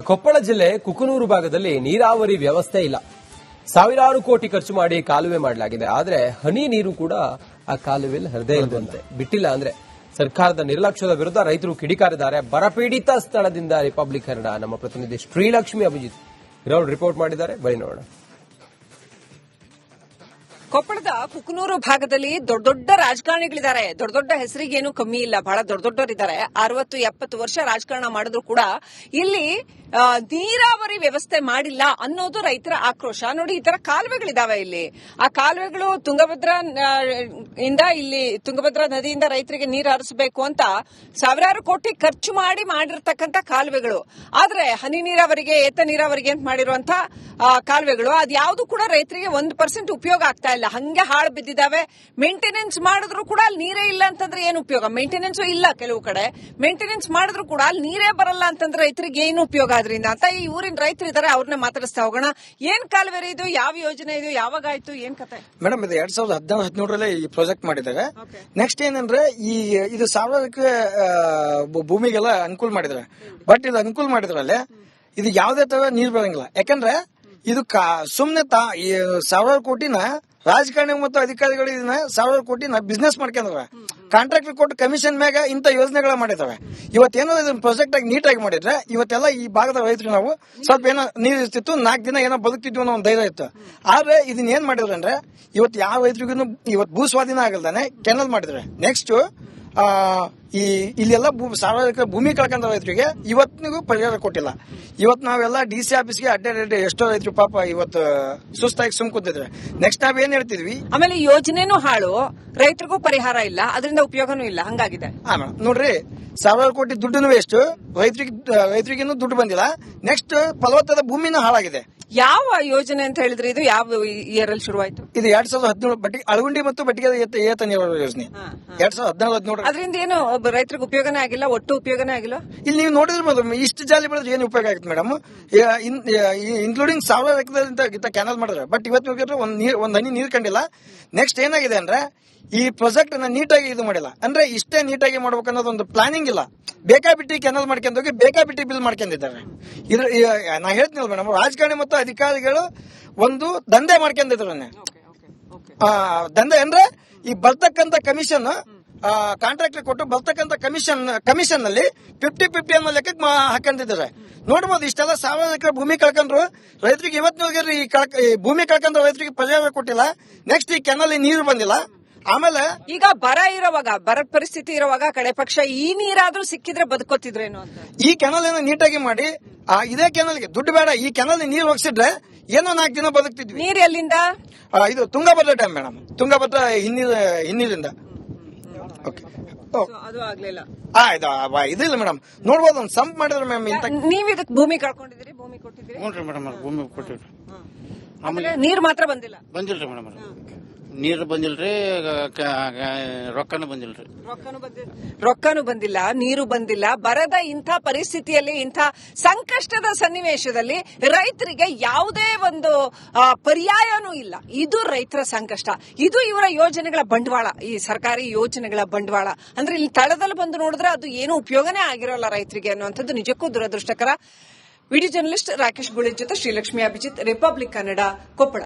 ಕೊಪ್ಪಳ ಜಿಲ್ಲೆ ಕುಕನೂರು ಭಾಗದಲ್ಲಿ ನೀರಾವರಿ ವ್ಯವಸ್ಥೆ ಇಲ್ಲ. ಸಾವಿರಾರು ಕೋಟಿ ಖರ್ಚು ಮಾಡಿ ಕಾಲುವೆ ಮಾಡಲಾಗಿದೆ. ಆದರೆ ಹನಿ ನೀರು ಕೂಡ ಆ ಕಾಲುವೆಯಲ್ಲಿ ಹರಿದೇ ಇಲ್ಲದಂತೆ ಬಿಟ್ಟಿಲ್ಲ. ಅಂದ್ರೆ ಸರ್ಕಾರದ ನಿರ್ಲಕ್ಷ್ಯದ ವಿರುದ್ಧ ರೈತರು ಕಿಡಿಕಾರಿದ್ದಾರೆ. ಬರಪೀಡಿತ ಸ್ಥಳದಿಂದ ರಿಪಬ್ಲಿಕ್ ಕನ್ನಡ ನಮ್ಮ ಪ್ರತಿನಿಧಿ ಶ್ರೀಲಕ್ಷ್ಮಿ ಅಭಿಜಿತ್ ಇರೋರು ರಿಪೋರ್ಟ್ ಮಾಡಿದ್ದಾರೆ. ಬನ್ನಿ ನೋಡೋಣ. ಕೊಪ್ಪಳದ ಕುಕನೂರು ಭಾಗದಲ್ಲಿ ದೊಡ್ಡ ದೊಡ್ಡ ರಾಜಕಾರಣಿಗಳಿದ್ದಾರೆ. ದೊಡ್ಡ ದೊಡ್ಡ ಹೆಸರಿಗೇನು ಕಮ್ಮಿ ಇಲ್ಲ, ಬಹಳ ದೊಡ್ಡ ದೊಡ್ಡವರಿದ್ದಾರೆ. 60-70 ವರ್ಷ ರಾಜಕಾರಣ ಮಾಡಿದ್ರು ಕೂಡ ಇಲ್ಲಿ ನೀರಾವರಿ ವ್ಯವಸ್ಥೆ ಮಾಡಿಲ್ಲ ಅನ್ನೋದು ರೈತರ ಆಕ್ರೋಶ. ನೋಡಿ, ಈ ತರ ಕಾಲುವೆಗಳಿದಾವೆ ಇಲ್ಲಿ. ಆ ಕಾಲುವೆಗಳು ತುಂಗಭದ್ರಾ ನದಿಯಿಂದ ರೈತರಿಗೆ ನೀರು ಹರಿಸಬೇಕು ಅಂತ ಸಾವಿರಾರು ಕೋಟಿ ಖರ್ಚು ಮಾಡಿರ್ತಕ್ಕಂಥ ಕಾಲುವೆಗಳು. ಆದ್ರೆ ಹನಿ ನೀರಾವರಿಗೆ, ಏತ ನೀರಾವರಿಗೆ ಅಂತ ಮಾಡಿರುವಂತ ಕಾಲುವೆಗಳು ಅದ್ಯಾವುದು ಕೂಡ ರೈತರಿಗೆ 1% ಉಪಯೋಗ ಆಗ್ತಾ ಇಲ್ಲ. ಹಂಗೆ ಹಾಳು ಬಿದ್ದಿದ್ದಾವೆ. ಮೇಂಟೆನೆನ್ಸ್ ಮಾಡಿದ್ರು ಕೂಡ ಅಲ್ಲಿ ನೀರೇ ಇಲ್ಲ ಅಂತಂದ್ರೆ ಏನು ಉಪಯೋಗ? ಮೇಂಟೆನೆನ್ಸ್ ಇಲ್ಲ, ಕೆಲವು ಕಡೆ ಮೇಂಟೆನೆನ್ಸ್ ಮಾಡಿದ್ರು ಕೂಡ ಅಲ್ಲಿ ನೀರೇ ಬರಲ್ಲ ಅಂತಂದ್ರೆ ರೈತರಿಗೆ ಏನು ಉಪಯೋಗ ಆದ್ರಿಂದ ಅಂತ ಈ ಊರಿನ ರೈತರು ಇದ್ದಾರೆ. ಅವ್ರನ್ನ ಮಾತಾಡಿಸ್ತಾ ಹೋಗೋಣ. ಏನ್ ಕಾಲುವೆ ಇದು, ಯಾವ ಯೋಜನೆ ಇದು, ಯಾವಾಗ ಆಯ್ತು, ಏನ್ ಕತೆ? ಮೇಡಮ್, ಇದು 2017-18 ಈ ಪ್ರಾಜೆಕ್ಟ್ ಮಾಡಿದ್ದಾರೆ. ನೆಕ್ಸ್ಟ್ ಏನಂದ್ರೆ ಇದು ಸಾವಿರಕ್ಕೆ ಭೂಮಿಗೆಲ್ಲ ಅನುಕೂಲ ಮಾಡಿದ್ರೆ. ಬಟ್ ಇದು ಅನುಕೂಲ ಮಾಡಿದ್ರಲ್ಲೇ ಇದು ಯಾವುದೇ ತರ ನೀರು ಬರಂಗಿಲ್ಲ. ಯಾಕಂದ್ರೆ ಇದು ಸುಮ್ನೆ ಸಾವಿರಾರು ಕೋಟಿನ ರಾಜಕಾರಣಿ ಮತ್ತು ಅಧಿಕಾರಿಗಳು ಇದನ್ನ ಸಾವಿರಾರು ಕೋಟಿನ ಬಿಸ್ನೆಸ್ ಮಾಡ್ಕೊಂಡ್ರೆ ಕಾಂಟ್ರಾಕ್ಟರ್ ಕೊಟ್ಟು ಕಮಿಷನ್ ಮ್ಯಾಗ ಇಂತ ಯೋಜನೆಗಳ ಮಾಡಿದಾವೆ. ಇವತ್ತೇನೋ ಇದನ್ನ ಪ್ರಾಜೆಕ್ಟ್ ಆಗಿ ನೀಟಾಗಿ ಮಾಡಿದ್ರೆ ಇವತ್ತೆಲ್ಲ ಈ ಭಾಗದ ರೈತರು ನಾವು ಸ್ವಲ್ಪ ಏನೋ ನೀರು ಇರ್ತಿತ್ತು, 4 ದಿನ ಏನೋ ಬದುಕ್ತಿದ್ವಿ ಅನ್ನೋ ಒಂದು ಧೈರ್ಯ ಇತ್ತು. ಆದ್ರೆ ಇದನ್ನ ಏನ್ ಮಾಡಿದ್ರೆ ಅಂದ್ರೆ ಇವತ್ತು ಯಾವ ರೈತರಿಗೂ ಇವತ್ತು ಭೂ ಸ್ವಾಧೀನ ಆಗಲ್ದಾನೆ ಕೆನಲ್ ಮಾಡಿದ್ರೆ. ನೆಕ್ಸ್ಟ್ ಇಲ್ಲೆಲ್ಲ ಸಾರ್ವಜನಿಕ ಭೂಮಿ ಕಳ್ಕೊಂಡ ರೈತರಿಗೆ ಇವತ್ತಿಗೂ ಪರಿಹಾರ ಕೊಟ್ಟಿಲ್ಲ. ಇವತ್ತು ನಾವೆಲ್ಲ DC ಆಫೀಸ್ಗೆ ಅಡ್ಡಾಡಿ ಎಷ್ಟೋ ರೈತರು ಪಾಪ ಇವತ್ತು ಸುಸ್ತಾಗಿ ಸುಮ್ ಕೂತಿದ್ರೆ. ನೆಕ್ಸ್ಟ್ ನಾವೇನ್ ಹೇಳ್ತಿದ್ವಿ, ಆಮೇಲೆ ಯೋಜನೆನೂ ಹಾಳು, ರೈತರಿಗೂ ಪರಿಹಾರ ಇಲ್ಲ, ಅದರಿಂದ ಉಪಯೋಗನೂ ಇಲ್ಲ, ಹಂಗಾಗಿದೆ. ನೋಡ್ರಿ, ಸಾವಿರಾರು ಕೋಟಿ ದುಡ್ಡು ವೇಸ್ಟ್, ರೈತರಿಗೇನು ದುಡ್ಡು ಬಂದಿಲ್ಲ. ನೆಕ್ಸ್ಟ್ ಫಲವತ್ತಾದ ಭೂಮಿನೂ ಹಾಳಾಗಿದೆ. ಯಾವ ಯೋಜನೆ ಅಂತ ಹೇಳಿದ್ರೆ ಇದು ಯಾವ ಇಯರ್ ಅಲ್ಲಿ ಶುರುವಾಯ್ತು? ಇದು 2017 ಅಳಗುಂಡಿ ಮತ್ತು ಬಟ್ಟಿಗೆ ಏತ ನೀರಾವರಿ ಯೋಜನೆ 2017-18. ಅದರಿಂದ ಏನು ರೈತರಿಗೆ ಉಪಯೋಗನೇ ಆಗಿಲ್ಲ, ಒಟ್ಟು ಉಪಯೋಗನೇ ಆಗಿಲ್ಲ. ಇಲ್ಲಿ ನೀವು ನೋಡಿದ್ರೆ ಮೇಡಮ್, ಇಷ್ಟು ಜಾಲಿ ಬೆಳೆದ್ರೆ ಏನು ಉಪಯೋಗ ಆಗುತ್ತೆ ಮೇಡಮ್? ಇನ್ಕ್ಲೂಡಿಂಗ್ ಸಾವಿರಾರು ಎಕರೆ ಕ್ಯಾನಲ್ ಮಾಡಿದ್ರೆ. ಬಟ್ ಇವತ್ತು ಒಂದ್ ಹನಿ ನೀರು ಕಂಡಿಲ್ಲ. ನೆಕ್ಸ್ಟ್ ಏನಾಗಿದೆ ಅಂದ್ರೆ ಈ ಪ್ರಾಜೆಕ್ಟ್ ನೀಟಾಗಿ ಇದು ಮಾಡಿಲ್ಲ. ಅಂದ್ರೆ ಇಷ್ಟೇ ನೀಟಾಗಿ ಮಾಡ್ಬೇಕು ಅನ್ನೋದು ಒಂದು ಪ್ಲಾನಿಂಗ್ ಇಲ್ಲ. ಬೇಕಾಬಿಟ್ಟಿ ಕೆನಲ್ ಮಾಡ್ಕೊಂಡೋಗಿ ಬೇಕಾಬಿಟ್ಟಿ ಬಿಲ್ ಮಾಡ್ಕೊಂಡಿದ್ದಾರೆ. ನಾ ಹೇಳ್ತೀನಿ ಮೇಡಮ್, ರಾಜಕಾರಣಿ ಮತ್ತು ಅಧಿಕಾರಿಗಳು ಒಂದು ದಂಧೆ ಮಾಡ್ಕೊಂಡಿದ್ದಾರೆ. ದಂಧೆ ಅಂದ್ರೆ ಈ ಬರ್ತಕ್ಕಂತ ಕಮಿಷನ್ ಕಾಂಟ್ರಾಕ್ಟರ್ ಕೊಟ್ಟು ಬರ್ತಕ್ಕಂತ ಕಮಿಷನ್ ನಲ್ಲಿ 50-50 ಅನ್ನೋ ಲೆಕ್ಕಕ್ಕೆ ಹಾಕೊಂಡಿದ್ದಾರೆ. ನೋಡ್ಬೋದು, ಇಷ್ಟೆಲ್ಲ ಸಾವಿರ ಎಕರೆ ಭೂಮಿ ಕಳ್ಕೊಂಡ್ರು ರೈತರಿಗೆ ಇವತ್ತಿನ ಈ ಭೂಮಿ ಕಳ್ಕೊಂಡ್ರು ರೈತರಿಗೆ ಪರಿಹಾರ ಕೊಟ್ಟಿಲ್ಲ. ನೆಕ್ಸ್ಟ್ ಈ ಕೆನಲ್ ನೀರು ಬಂದಿಲ್ಲ. ಆಮೇಲೆ ಈಗ ಬರ ಪರಿಸ್ಥಿತಿ ಇರುವಾಗ ಕಡೆ ಪಕ್ಷ ಈ ನೀರಾದ್ರೂ ಸಿಕ್ಕಿದ್ರೆ ಬದುಕೋತಿದ್ರೇನು ಅಂತ ಈ ಕೆನಲ್ ಏನೋ ನೀಟಾಗಿ ಮಾಡಿ ಇದೇ ಕೆನಲ್ಗೆ ದುಡ್ಡು ಬೇಡ, ಈ ಕೆನಲ್ ನೀರು ಹೋಗಿಸಿದ್ರೆ ಏನೋ 4 ದಿನ ಬದುಕ್ತಿದ್ವಿ. ನೀರು ಎಲ್ಲಿಂದ? ಇದು ತುಂಗಭದ್ರಾ ಡ್ಯಾಮ್ ಮೇಡಮ್, ತುಂಗಭದ್ರಾ ಹಿನ್ನೀರಿಂದ. ಅದು ಆಗ್ಲಿಲ್ಲ. ಇದಿಲ್ಲ ಮೇಡಮ್, ನೋಡ್ಬೋದು ಒಂದು ಸಂಪ್ ಮಾಡಿದ್ರೆ ಮ್ಯಾಮ್. ನೀವ್ ಇದಕ್ಕೆ ಭೂಮಿ ಕಳ್ಕೊಂಡಿದ್ದೀರಿ, ಭೂಮಿ ಕೊಟ್ಟಿದ್ದೀರಿ? ಹ್ಞೂ ಮೇಡಮ್, ಭೂಮಿ ಕೊಟ್ಟಿವ್ರಿ. ಆಮೇಲೆ ನೀರ್ ಮಾತ್ರ ಬಂದಿಲ್ಲ. ಬಂದಿಲ್ರಿ ಮೇಡಮ್, ನೀರು ಬಂದಿಲ್ರಿ, ರೊಕ್ಕನೂ ಬಂದಿಲ್ರಿ. ರೊಕ್ಕನೂ ಬಂದಿಲ್ಲ, ನೀರು ಬಂದಿಲ್ಲ. ಬರದ ಇಂಥ ಪರಿಸ್ಥಿತಿಯಲ್ಲಿ, ಇಂಥ ಸಂಕಷ್ಟದ ಸನ್ನಿವೇಶದಲ್ಲಿ ರೈತರಿಗೆ ಯಾವುದೇ ಒಂದು ಪರ್ಯಾಯನೂ ಇಲ್ಲ. ಇದು ರೈತರ ಸಂಕಷ್ಟ, ಇದು ಇವರ ಯೋಜನೆಗಳ ಬಂಡವಾಳ, ಈ ಸರ್ಕಾರಿ ಯೋಜನೆಗಳ ಬಂಡವಾಳ. ಅಂದ್ರೆ ಇಲ್ಲಿ ತಳದಲ್ಲಿ ಬಂದು ನೋಡಿದ್ರೆ ಅದು ಏನು ಉಪಯೋಗನೇ ಆಗಿರೋಲ್ಲ ರೈತರಿಗೆ ಅನ್ನುವಂಥದ್ದು ನಿಜಕ್ಕೂ ದುರದೃಷ್ಟಕರ. ವಿಡಿಯೋ ಜರ್ನಲಿಸ್ಟ್ ರಾಕೇಶ್ ಗುಳಿ ಜೊತೆ ಶ್ರೀಲಕ್ಷ್ಮಿ ಅಭಿಜಿತ್, ರಿಪಬ್ಲಿಕ್ ಕನ್ನಡ, ಕೊಪ್ಪಳ.